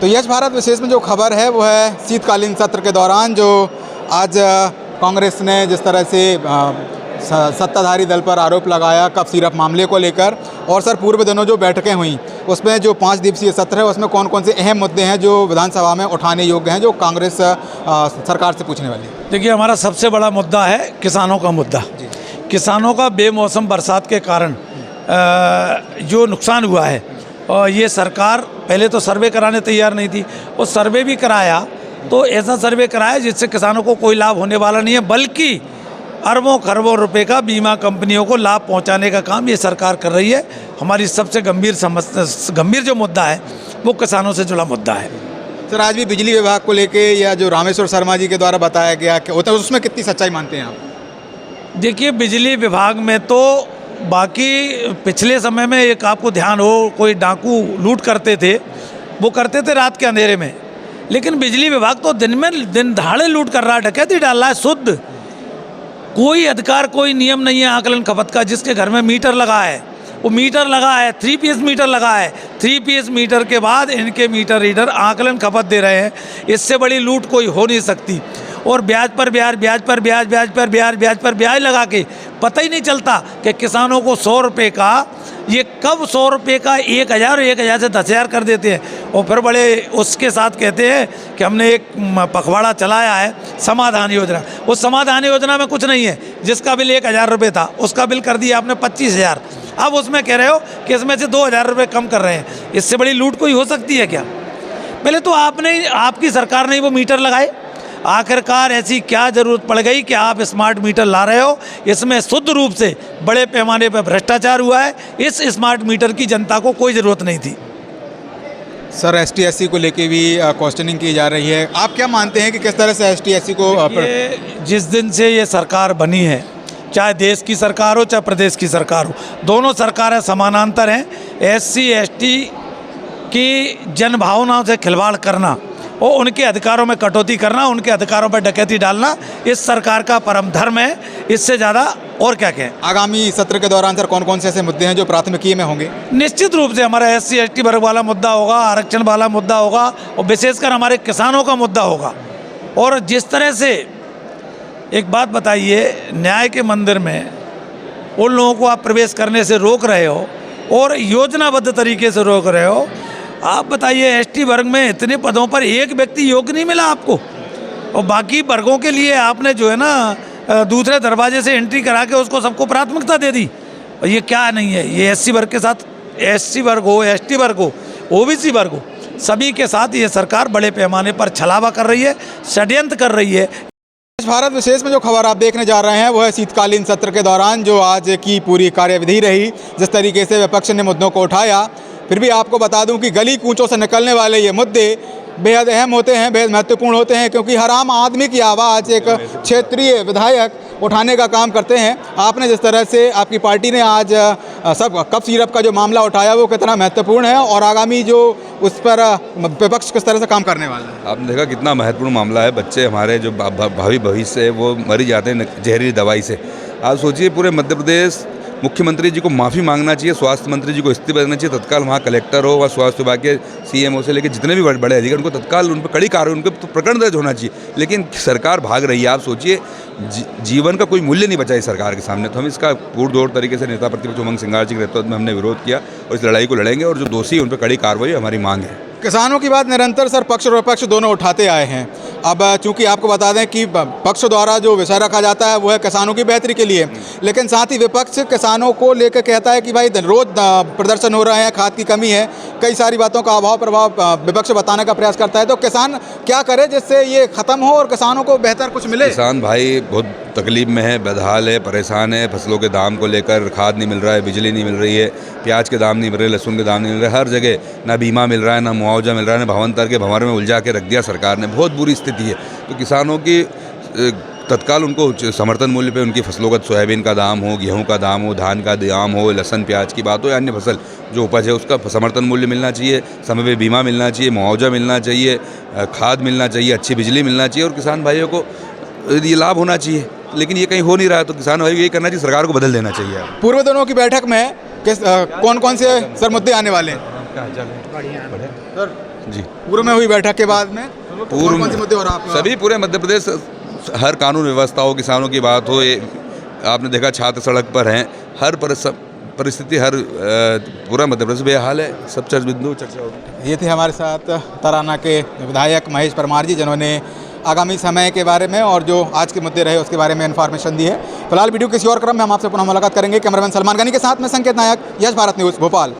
तो यश भारत विशेष में जो खबर है वो है शीतकालीन सत्र के दौरान जो आज कांग्रेस ने जिस तरह से सत्ताधारी दल पर आरोप लगाया कप सिरप मामले को लेकर, और सर पूर्व दिनों जो बैठकें हुई उसमें जो 5 दिवसीय सत्र है उसमें कौन कौन से अहम मुद्दे हैं जो विधानसभा में उठाने योग्य हैं जो कांग्रेस सरकार से पूछने वाली है? देखिए, हमारा सबसे बड़ा मुद्दा है किसानों का मुद्दा। किसानों का बेमौसम बरसात के कारण जो नुकसान हुआ है, और ये सरकार पहले तो सर्वे कराने तैयार नहीं थी, और सर्वे भी कराया तो ऐसा सर्वे कराया जिससे किसानों को कोई लाभ होने वाला नहीं है, बल्कि अरबों खरबों रुपए का बीमा कंपनियों को लाभ पहुंचाने का काम ये सरकार कर रही है। हमारी सबसे गंभीर जो मुद्दा है वो किसानों से जुड़ा मुद्दा है। सर, आज भी बिजली विभाग को लेके या जो रामेश्वर शर्मा जी के द्वारा बताया गया कि होता है उसमें कितनी सच्चाई मानते हैं आप? देखिए, बिजली विभाग में तो बाकी पिछले समय में एक आपको ध्यान हो, कोई डाकू लूट करते थे, वो करते थे रात के अंधेरे में, लेकिन बिजली विभाग तो दिन दहाड़े लूट कर रहा है, डकैती डाल रहा है शुद्ध। कोई अधिकार, कोई नियम नहीं है आकलन खपत का। जिसके घर में मीटर लगा है वो मीटर लगा है, 3 PS मीटर लगा है, 3 PS मीटर के बाद इनके मीटर रीडर आकलन खपत दे रहे हैं। इससे बड़ी लूट कोई हो नहीं सकती। और ब्याज पर ब्याज, ब्याज पर ब्याज, ब्याज पर ब्याज, ब्याज पर ब्याज लगा के पता ही नहीं चलता कि किसानों को 100 रुपये का, ये कब 100 रुपये का 1000 से 10,000 कर देते हैं। और फिर बड़े उसके साथ कहते हैं कि हमने एक पखवाड़ा चलाया है समाधान योजना। उस समाधान योजना में कुछ नहीं है। जिसका बिल 1000 रुपये था उसका बिल कर दिया आपने 25,000। अब उसमें कह रहे हो कि इसमें से 2,000 रुपये कम कर रहे हैं। इससे बड़ी लूट कोई हो सकती है क्या? पहले तो आपकी सरकार ने वो मीटर लगाए। आखिरकार ऐसी क्या ज़रूरत पड़ गई कि आप स्मार्ट मीटर ला रहे हो? इसमें शुद्ध रूप से बड़े पैमाने पर भ्रष्टाचार हुआ है। इस स्मार्ट मीटर की जनता को कोई ज़रूरत नहीं थी। सर, ST/SC को लेके भी क्वेश्चनिंग की जा रही है। आप क्या मानते हैं कि किस तरह से ST/SC को जिस दिन से ये सरकार बनी है, चाहे देश की सरकार हो चाहे प्रदेश की सरकार हो, दोनों सरकारें समानांतर हैं। SC/ST की जनभावनाओं से खिलवाड़ करना और उनके अधिकारों में कटौती करना, उनके अधिकारों पर डकैती डालना इस सरकार का परम धर्म है। इससे ज़्यादा और क्या कहें? आगामी सत्र के दौरान सर कौन कौन से ऐसे मुद्दे हैं जो प्राथमिकी में होंगे? निश्चित रूप से हमारा SC/ST वर्ग वाला मुद्दा होगा, आरक्षण वाला मुद्दा होगा, और विशेषकर हमारे किसानों का मुद्दा होगा। और जिस तरह से एक बात बताइए, न्याय के मंदिर में उन लोगों को आप प्रवेश करने से रोक रहे हो और योजनाबद्ध तरीके से रोक रहे हो। आप बताइए, ST वर्ग में इतने पदों पर एक व्यक्ति योग्य नहीं मिला आपको, और बाकी वर्गों के लिए आपने जो है ना दूसरे दरवाजे से एंट्री करा के उसको सबको प्राथमिकता दे दी। और ये क्या नहीं है, ये SC वर्ग के साथ, SC वर्ग हो, ST वर्ग हो, OBC वर्ग हो, सभी के साथ ये सरकार बड़े पैमाने पर छलावा कर रही है, षड्यंत्र कर रही है। भारत विशेष में जो खबर आप देखने जा रहे हैं वो है शीतकालीन सत्र के दौरान जो आज की पूरी कार्यविधि रही, जिस तरीके से विपक्ष ने मुद्दों को उठाया। फिर भी आपको बता दूं कि गली कूचों से निकलने वाले ये मुद्दे बेहद अहम होते हैं, बेहद महत्वपूर्ण होते हैं, क्योंकि हर आम आदमी की आवाज़ एक क्षेत्रीय विधायक उठाने का काम करते हैं। आपने जिस तरह से आपकी पार्टी ने आज सब कप सिरप का जो मामला उठाया वो कितना महत्वपूर्ण है, और आगामी जो उस पर विपक्ष किस तरह से काम करने वाला है? आपने देखा कितना महत्वपूर्ण मामला है। बच्चे हमारे जो भावी भविष्य है वो मरी जाते हैं जहरीली दवाई से। आप सोचिए, पूरे मध्य प्रदेश मुख्यमंत्री जी को माफ़ी मांगना चाहिए, स्वास्थ्य मंत्री जी को इस्तीफा देना चाहिए तत्काल। वहाँ कलेक्टर हो व स्वास्थ्य विभाग के CMO से लेकर जितने भी बड़े अधिकारी, उनको तत्काल उन पर कड़ी कार्रवाई, उन पर प्रकरण दर्ज होना चाहिए। लेकिन सरकार भाग रही है। आप सोचिए, जीवन का कोई मूल्य नहीं बचा इस सरकार के सामने। तो हम इसका पुरजोर तरीके से नेता प्रतिपक्ष उमंग सिंघार जी के नेतृत्व में हमने विरोध किया और इस लड़ाई को लड़ेंगे, और जो दोषी उन पर कड़ी कार्रवाई हमारी मांग है। किसानों की बात निरंतर सर पक्ष और विपक्ष दोनों उठाते आए हैं। अब चूंकि आपको बता दें कि पक्ष द्वारा जो विषय रखा जाता है वो है किसानों की बेहतरी के लिए, लेकिन साथ ही विपक्ष किसानों को लेकर कहता है कि भाई रोज प्रदर्शन हो रहे हैं, खाद की कमी है, कई सारी बातों का अभाव प्रभाव विपक्ष बताने का प्रयास करता है। तो किसान क्या करे जिससे ये खत्म हो और किसानों को बेहतर कुछ मिले? किसान भाई बहुत तकलीफ में है, बदहाल है, परेशान है। फसलों के दाम को लेकर खाद नहीं मिल रहा है, बिजली नहीं मिल रही है, प्याज के दाम नहीं मिल रहे, लहसुन के दाम नहीं मिल रहे, हर जगह ना बीमा मिल रहा है, ना मुआवजा मिल रहा है, ना भवंतर के भंवर में उलझा के रख दिया सरकार ने। बहुत बुरी स्थिति है। तो किसानों की तत्काल उनको समर्थन मूल्य पे उनकी फसलों का, सोयाबीन का दाम हो, गेहूं का दाम हो, धान का दाम हो, लहसुन प्याज की बात हो या अन्य फसल जो उपज है उसका समर्थन मूल्य मिलना चाहिए, समय पे बीमा मिलना चाहिए, मुआवजा मिलना चाहिए, खाद मिलना चाहिए, अच्छी बिजली मिलना चाहिए, और किसान भाइयों को ये लाभ होना चाहिए। लेकिन ये कहीं हो नहीं रहा है। तो किसान भाई यही करना चाहिए, सरकार को बदल देना चाहिए। पूर्व दिनों की बैठक में कौन कौन से सर मुद्दे आने वाले हैं? बढ़िया सर, जी। पूर्व में हुई बैठक के बाद में पूर्व कौन से मुद्दे और आप सभी पूरे मध्य प्रदेश, हर कानून व्यवस्था हो, किसानों की बात हो, ये आपने देखा छात्र सड़क पर हैं, हर परिस्थिति, हर पूरा मध्य प्रदेश बेहाल है, सब बिंदु चर्चा होगी। ये थे हमारे साथ तराना के विधायक महेश परमार जी, जिन्होंने आगामी समय के बारे में और जो आज के मुद्दे रहे उसके बारे में इन्फॉर्मेशन दी है। फिलहाल वीडियो किसी और क्रम में हम आपसे पुनः मुलाकात करेंगे। कैमरामैन सलमान गनी के साथ में संकेत नायक, यश भारत न्यूज़, भोपाल।